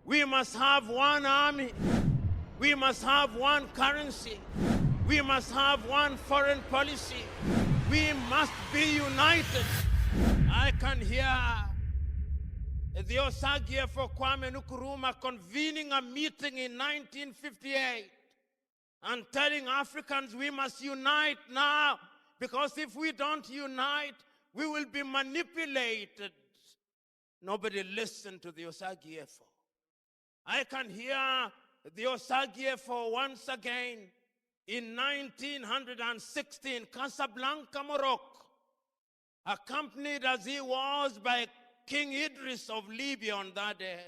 We must have one army. We must have one currency. We must have one foreign policy. We must be united. I can hear the Osagie for Kwame Nkrumah convening a meeting in 1958 and telling Africans we must unite now, because if we don't unite, we will be manipulated. Nobody listened to the Osagie-for. I can hear the Osagie-for once again in 1960 in Casablanca, Morocco, accompanied as he was by King Idris of Libya on that day.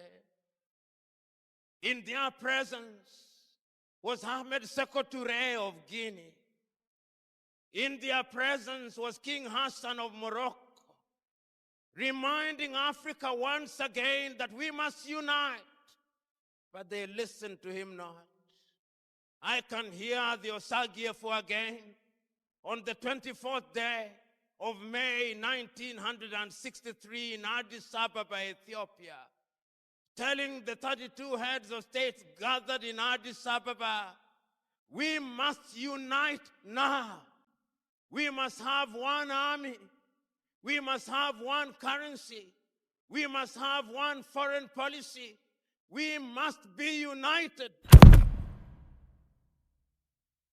In their presence was Ahmed Sékou Touré of Guinea. In their presence was King Hassan of Morocco, reminding Africa once again that we must unite. But they listened to him not. I can hear the Osagie-for again on the 24th day of May 1963 in Addis Ababa, Ethiopia, telling the 32 heads of states gathered in Addis Ababa, we must unite now. We must have one army. We must have one currency. We must have one foreign policy. We must be united.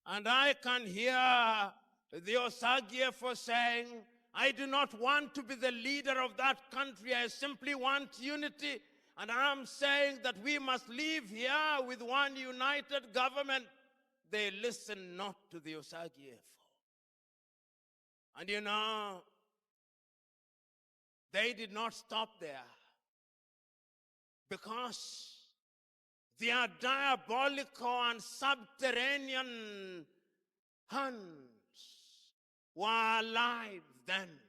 And I can hear the Osagie-for saying, I do not want to be the leader of that country. I simply want unity. And I'm saying that we must live here with one united government. They listen not to the Osagie-for. And you know, they did not stop there, because their diabolical and subterranean hands were alive then.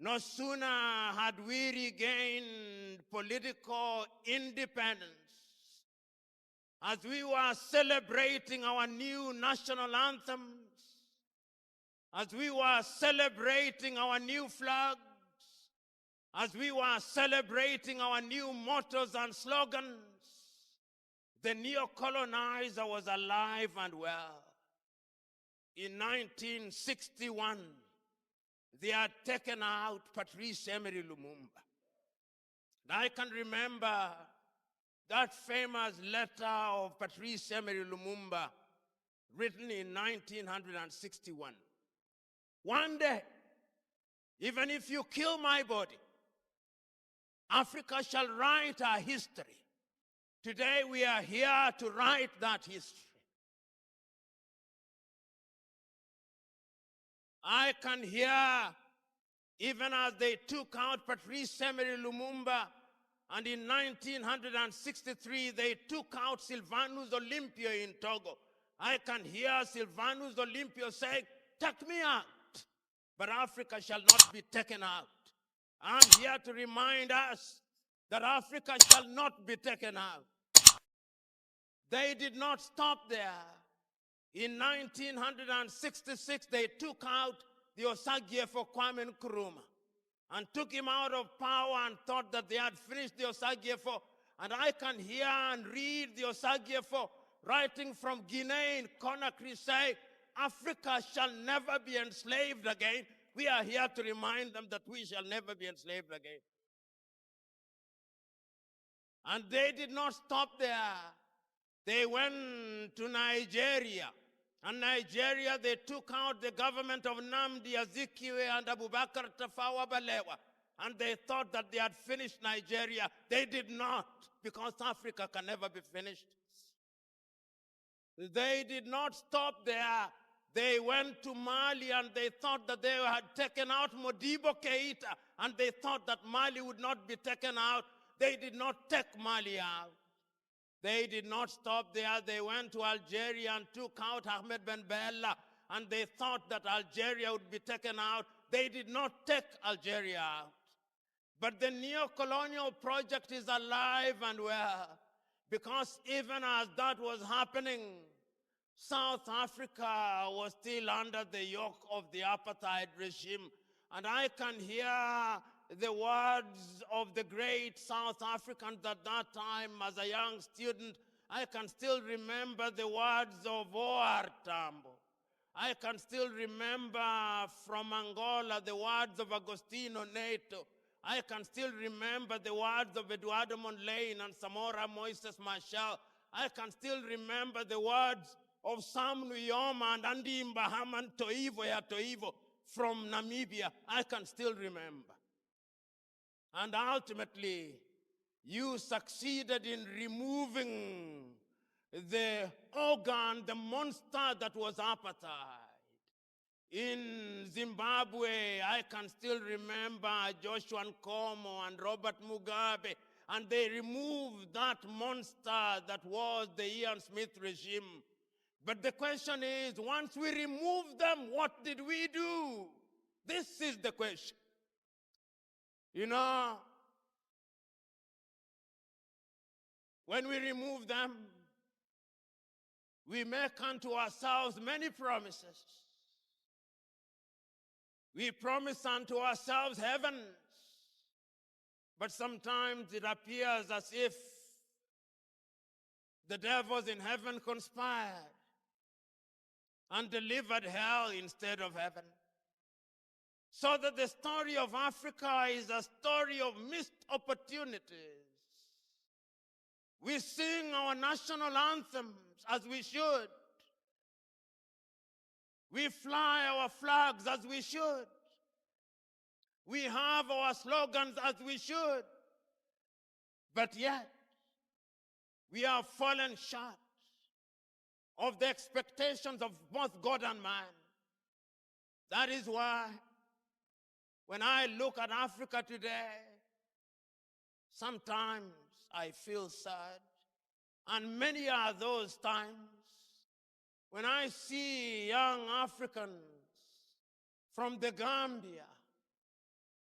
No sooner had we regained political independence, as we were celebrating our new national anthems, as we were celebrating our new flags, as we were celebrating our new mottos and slogans, the neo-colonizer was alive and well. In 1961, they had taken out Patrice Emery Lumumba. And I can remember that famous letter of Patrice Emery Lumumba written in 1961. One day, even if you kill my body, Africa shall write our history. Today we are here to write that history. I can hear, even as they took out Patrice Emery Lumumba, and in 1963 they took out Sylvanus Olympio in Togo, I can hear Sylvanus Olympio saying, take me out, but Africa shall not be taken out. I'm here to remind us that Africa shall not be taken out. They did not stop there. In 1966, they took out the Osagie-for Kwame Nkrumah and took him out of power and thought that they had finished the Osagie-for. And I can hear and read the Osagie-for writing from Guinea in Conakry say, Africa shall never be enslaved again. We are here to remind them that we shall never be enslaved again. And they did not stop there. They went to Nigeria. And Nigeria, they took out the government of Nnamdi Azikiwe and Abubakar Tafawa Balewa. And they thought that they had finished Nigeria. They did not, because Africa can never be finished. They did not stop there. They went to Mali and they thought that they had taken out Modibo Keita, and they thought that Mali would not be taken out. They did not take Mali out. They did not stop there. They went to Algeria and took out Ahmed Ben Bella, and they thought that Algeria would be taken out. They did not take Algeria out. But the neo-colonial project is alive and well, because even as that was happening, South Africa was still under the yoke of the apartheid regime. And I can hear the words of the great South Africans at that time as a young student. I can still remember the words of O.R. Tambo. I can still remember from Angola the words of Agostinho Neto. I can still remember the words of Eduardo Mondlane and Samora Moises Machel. I can still remember the words of Sam Nujoma and Andy Mbahaman Toivo ya Toivo from Namibia. I can still remember. And ultimately, you succeeded in removing the organ, the monster that was apartheid. In Zimbabwe, I can still remember Joshua Nkomo and Robert Mugabe, and they removed that monster that was the Ian Smith regime. But the question is, once we removed them, what did we do? This is the question. You know, when we remove them, we make unto ourselves many promises. We promise unto ourselves heavens, but sometimes it appears as if the devils in heaven conspired and delivered hell instead of heaven. So that the story of Africa is a story of missed opportunities. We sing our national anthems as we should. We fly our flags as we should. We have our slogans as we should. But yet, we have fallen short of the expectations of both God and man. That is why, when I look at Africa today, sometimes I feel sad. And many are those times when I see young Africans from the Gambia,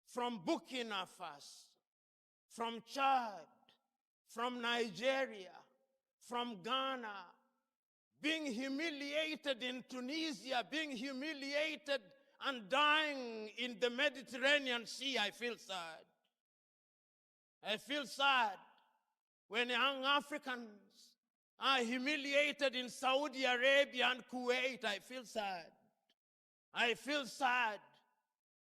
from Burkina Faso, from Chad, from Nigeria, from Ghana, being humiliated in Tunisia, being humiliated and dying in the Mediterranean Sea. I feel sad. I feel sad when young Africans are humiliated in Saudi Arabia and Kuwait. I feel sad. I feel sad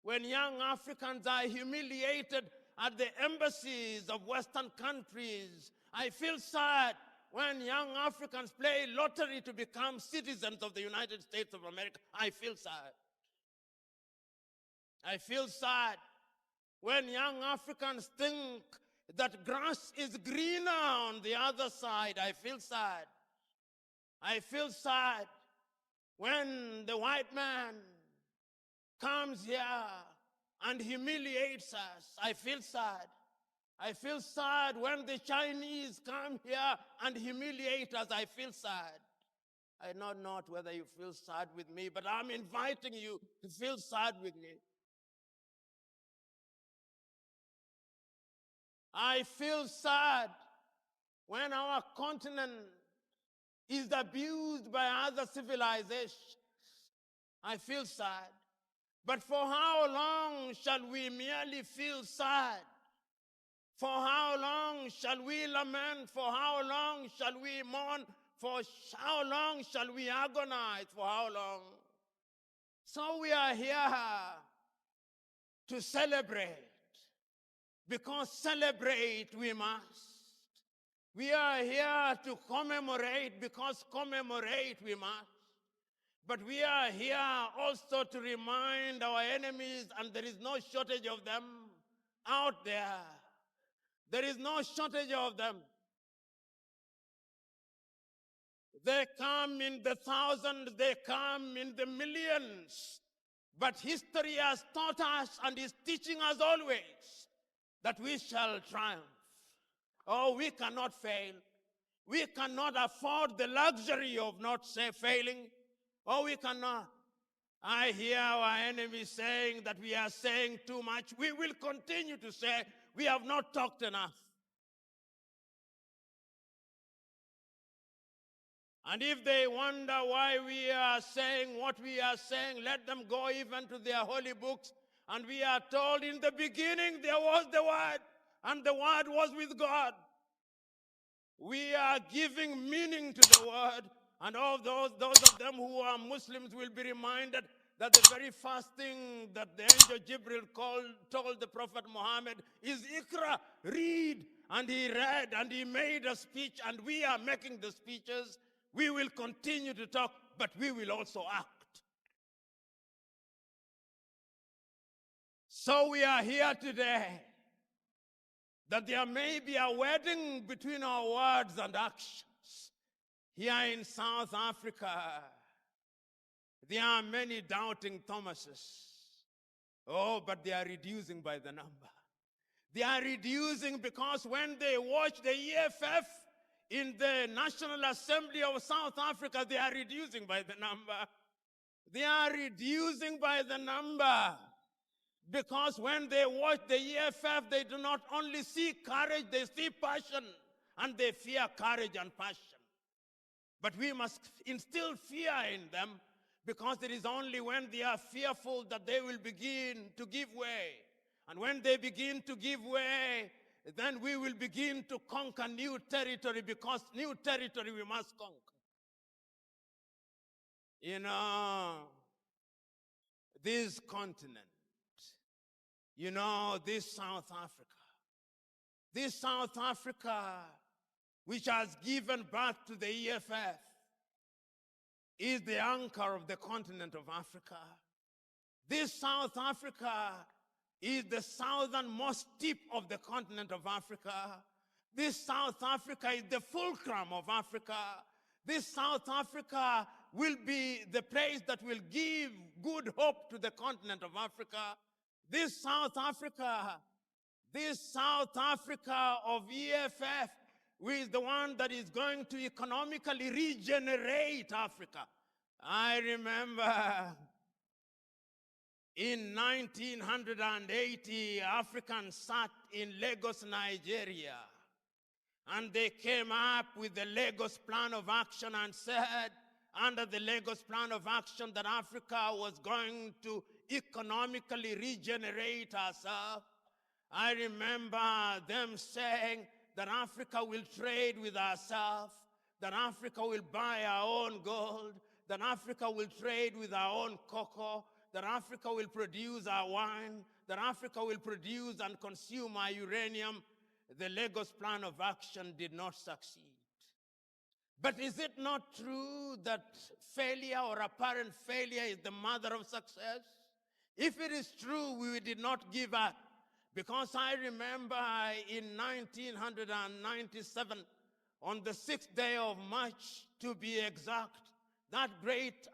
when young Africans are humiliated at the embassies of Western countries. I feel sad when young Africans play lottery to become citizens of the United States of America. I feel sad. I feel sad when young Africans think that grass is greener on the other side. I feel sad. I feel sad when the white man comes here and humiliates us. I feel sad. I feel sad when the Chinese come here and humiliate us. I feel sad. I know not whether you feel sad with me, but I'm inviting you to feel sad with me. I feel sad when our continent is abused by other civilizations. I feel sad. But for how long shall we merely feel sad? For how long shall we lament? For how long shall we mourn? For how long shall we agonize? For how long? So we are here to celebrate, because celebrate we must. We are here to commemorate, because commemorate we must. But we are here also to remind our enemies, and there is no shortage of them out there. There is no shortage of them. They come in the thousands, they come in the millions. But history has taught us and is teaching us always that we shall triumph. Oh, we cannot fail. We cannot afford the luxury of not failing. Oh, we cannot. I hear our enemies saying that we are saying too much. We will continue to say we have not talked enough. And if they wonder why we are saying what we are saying, let them go even to their holy books And we are told in the beginning there was the Word, and the Word was with God. We are giving meaning to the Word, and all those of them who are Muslims will be reminded that the very first thing that the angel Jibril told the Prophet Muhammad is Iqra, read. And he read and he made a speech, and we are making the speeches. We will continue to talk, but we will also act. So we are here today, that there may be a wedding between our words and actions. Here in South Africa, there are many doubting Thomases. Oh, but they are reducing by the number. They are reducing because when they watch the EFF in the National Assembly of South Africa, they are reducing by the number. They are reducing by the number because when they watch the EFF, they do not only see courage, they see passion, and they fear courage and passion. But we must instill fear in them, because it is only when they are fearful that they will begin to give way. And when they begin to give way, then we will begin to conquer new territory, because new territory we must conquer. You know, this continent, you know, this South Africa, which has given birth to the EFF, is the anchor of the continent of Africa. This South Africa is the southernmost tip of the continent of Africa. This South Africa is the fulcrum of Africa. This South Africa will be the place that will give good hope to the continent of Africa. This South Africa of EFF is the one that is going to economically regenerate Africa. I remember in 1980, Africans sat in Lagos, Nigeria, and they came up with the Lagos Plan of Action and said, under the Lagos Plan of Action, that Africa was going to economically regenerate herself. I remember them saying that Africa will trade with herself, that Africa will buy our own gold, that Africa will trade with our own cocoa, that Africa will produce our wine, that Africa will produce and consume our uranium. The Lagos Plan of Action did not succeed. But is it not true that failure or apparent failure is the mother of success? If it is true, we did not give up. Because I remember in 1997, on the 6th day of March, to be exact, that great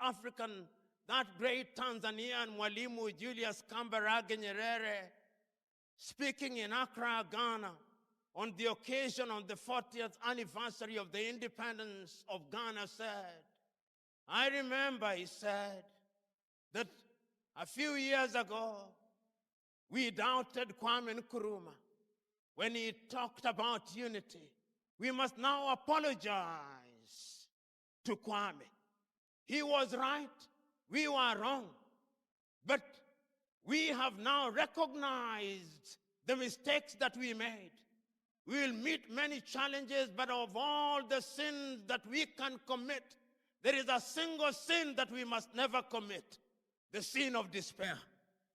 Tanzanian Mwalimu Julius Kambarage Nyerere, speaking in Accra, Ghana, on the occasion of the 40th anniversary of the independence of Ghana, said, I remember, he said, that a few years ago, we doubted Kwame Nkrumah when he talked about unity. We must now apologize to Kwame. He was right, we were wrong. But we have now recognized the mistakes that we made. We will meet many challenges, but of all the sins that we can commit, there is a single sin that we must never commit: the sin of despair,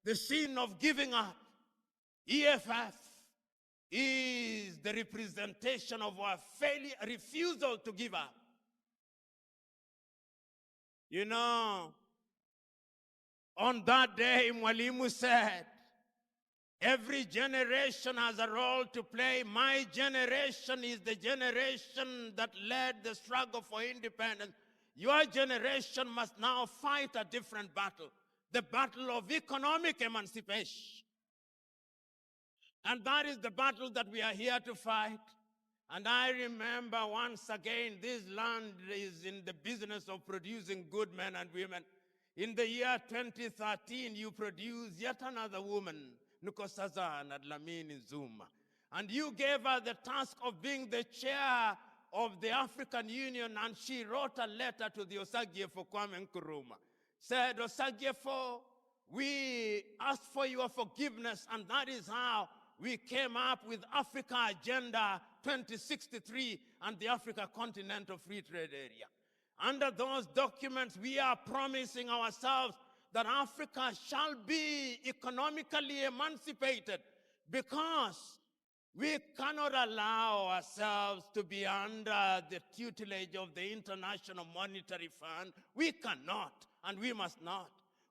the sin of giving up. EFF is the representation of our failure, refusal to give up. You know, on that day, Mwalimu said, every generation has a role to play. My generation is the generation that led the struggle for independence. Your generation must now fight a different battle, the battle of economic emancipation. And that is the battle that we are here to fight. And I remember once again, this land is in the business of producing good men and women. In the year 2013, you produced yet another woman, Nkosazana Dlamini Zuma. And you gave her the task of being the chair of the African Union, and she wrote a letter to the Osagyefo Kwame Nkrumah. Said, Osagyefo, we ask for your forgiveness, and that is how we came up with Africa Agenda 2063 and the Africa Continental Free Trade Area. Under those documents, we are promising ourselves that Africa shall be economically emancipated, because we cannot allow ourselves to be under the tutelage of the International Monetary Fund. We cannot, and we must not.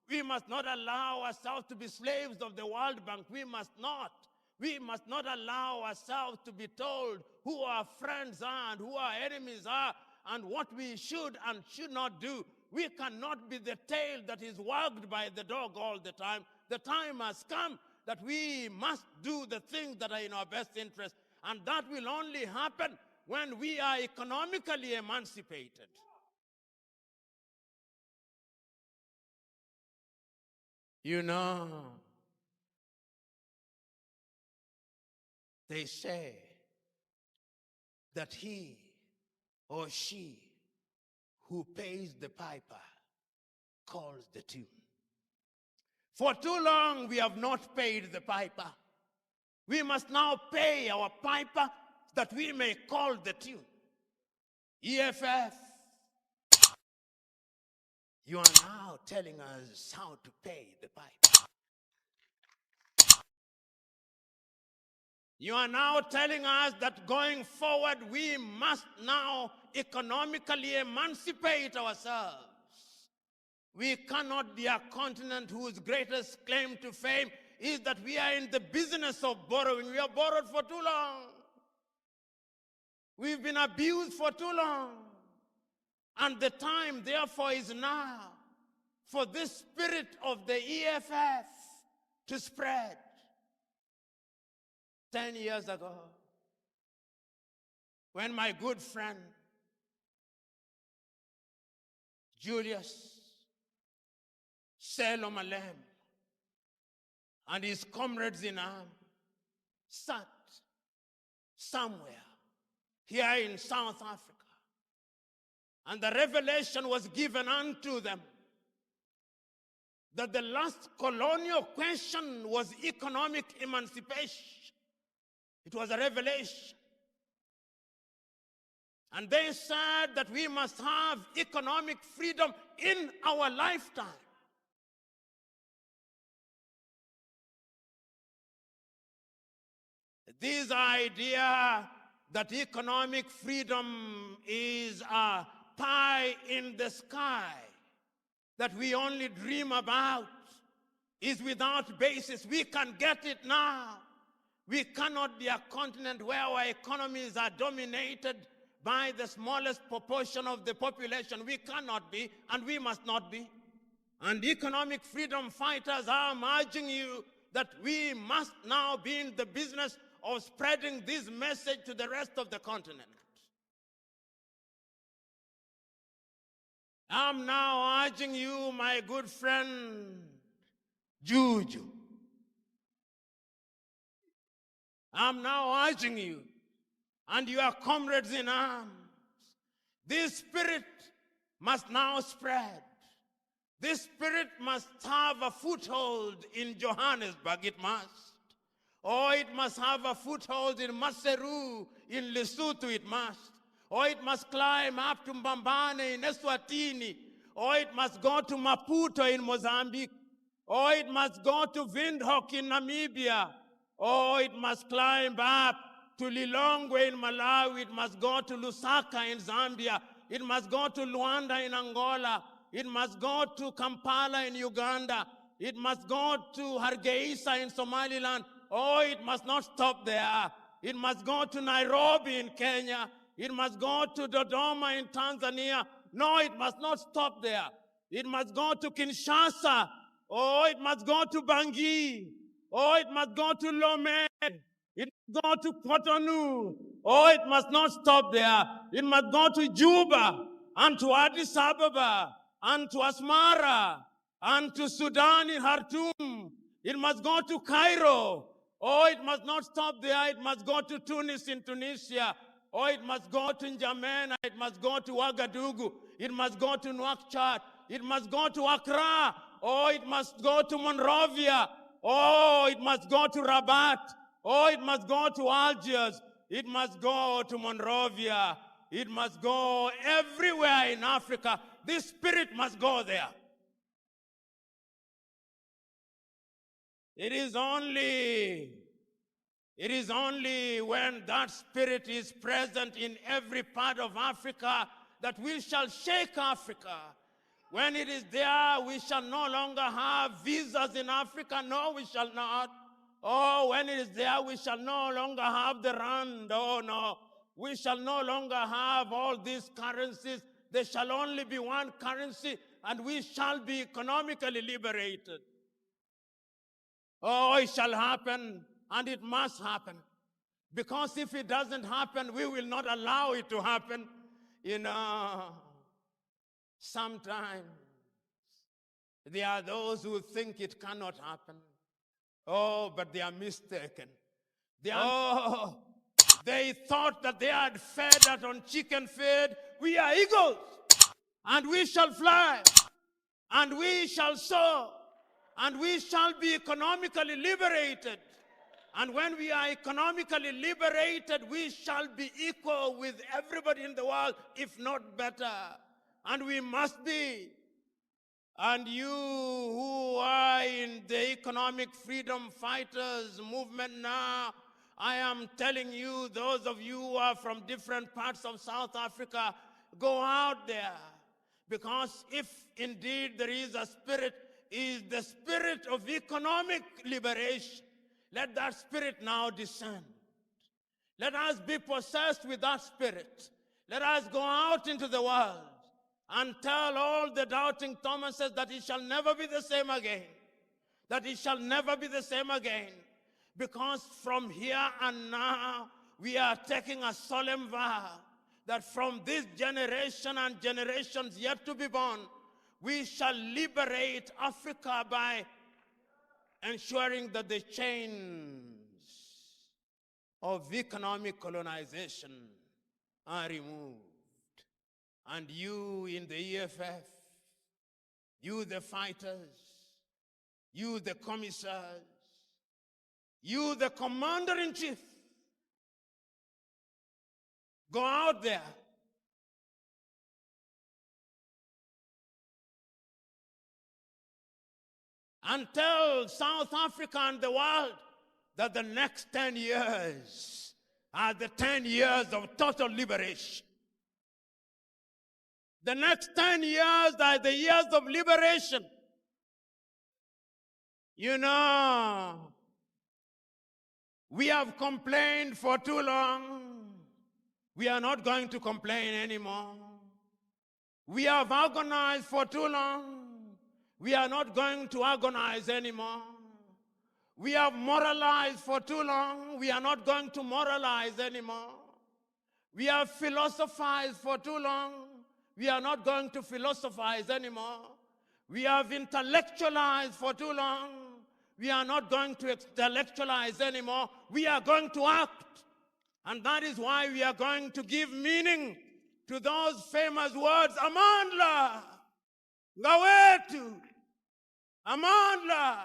We must not allow ourselves to be slaves of the World Bank. We must not. We must not allow ourselves to be told who our friends are and who our enemies are and what we should and should not do. We cannot be the tail that is wagged by the dog all the time. The time has come that we must do the things that are in our best interest, and that will only happen when we are economically emancipated. You know, they say that he or she who pays the piper calls the tune. For too long, we have not paid the piper. We must now pay our piper that we may call the tune. EFF, you are now telling us how to pay the piper. You are now telling us that going forward, we must now economically emancipate ourselves. We cannot be a continent whose greatest claim to fame is that we are in the business of borrowing. We have borrowed for too long. We've been abused for too long. And the time, therefore, is now for this spirit of the EFF to spread. 10 years ago, when my good friend Julius Selomalem and his comrades in arms sat somewhere here in South Africa, and the revelation was given unto them that the last colonial question was economic emancipation. It was a revelation. And they said that we must have economic freedom in our lifetime. This idea that economic freedom is a pie in the sky that we only dream about is without basis. We can get it now. We cannot be a continent where our economies are dominated by the smallest proportion of the population. We cannot be, and we must not be. And economic freedom fighters are urging you that we must now be in the business of spreading this message to the rest of the continent. I'm now urging you, my good friend Juju. I'm now urging you and your comrades in arms. This spirit must now spread. This spirit must have a foothold in Johannesburg, it must. Or it must have a foothold in Maseru, in Lesotho, it must. Or it must climb up to Mbambane in Eswatini. Or it must go to Maputo in Mozambique. Or it must go to Windhoek in Namibia. Or it must climb up to Lilongwe in Malawi. It must go to Lusaka in Zambia. It must go to Luanda in Angola. It must go to Kampala in Uganda. It must go to Hargeisa in Somaliland. Oh, it must not stop there. It must go to Nairobi in Kenya. It must go to Dodoma in Tanzania. No, it must not stop there. It must go to Kinshasa. Oh, it must go to Bangui. Oh, it must go to Lomé. It must go to Cotonou. Oh, it must not stop there. It must go to Juba and to Addis Ababa and to Asmara and to Sudan in Khartoum. It must go to Cairo. Oh, it must not stop there. It must go to Tunis in Tunisia. Oh, it must go to N'Djamena. It must go to Ouagadougou. It must go to Nouakchott. It must go to Accra. or it must go to Monrovia, or it must go to Rabat, or it must go to Algiers, it must go to Monrovia, it must go everywhere in Africa. This spirit must go there. It is only when that spirit is present in every part of Africa that we shall shake Africa. When it is there, we shall no longer have visas in Africa. No, we shall not. Oh, when it is there, we shall no longer have the rand. Oh, no. We shall no longer have all these currencies. There shall only be one currency, and we shall be economically liberated. Oh, it shall happen, and it must happen. Because if it doesn't happen, we will not allow it to happen. Sometimes there are those who think it cannot happen. Oh, but they are mistaken. They thought that they had fed that on chicken feed. We are eagles, and we shall fly, and we shall soar, and we shall be economically liberated. And when we are economically liberated, we shall be equal with everybody in the world, if not better. And we must be. And you who are in the economic freedom fighters movement now, I am telling you, those of you who are from different parts of South Africa, go out there. Because if indeed there is a spirit, is the spirit of economic liberation. Let that spirit now descend. Let us be possessed with that spirit. Let us go out into the world and tell all the doubting Thomases that it shall never be the same again. That it shall never be the same again. Because from here and now, we are taking a solemn vow that from this generation and generations yet to be born, we shall liberate Africa by ensuring that the chains of economic colonization are removed. And you in the EFF, you the fighters, you the commissars, you the commander-in-chief, go out there and tell South Africa and the world that the next 10 years are the 10 years of total liberation. The next 10 years are the years of liberation. You know, we have complained for too long. We are not going to complain anymore. We have agonized for too long. We are not going to agonize anymore. We have moralized for too long. We are not going to moralize anymore. We have philosophized for too long. We are not going to philosophize anymore. We have intellectualized for too long. We are not going to intellectualize anymore. We are going to act. And that is why we are going to give meaning to those famous words, Amandla, Gawetu, Amandla,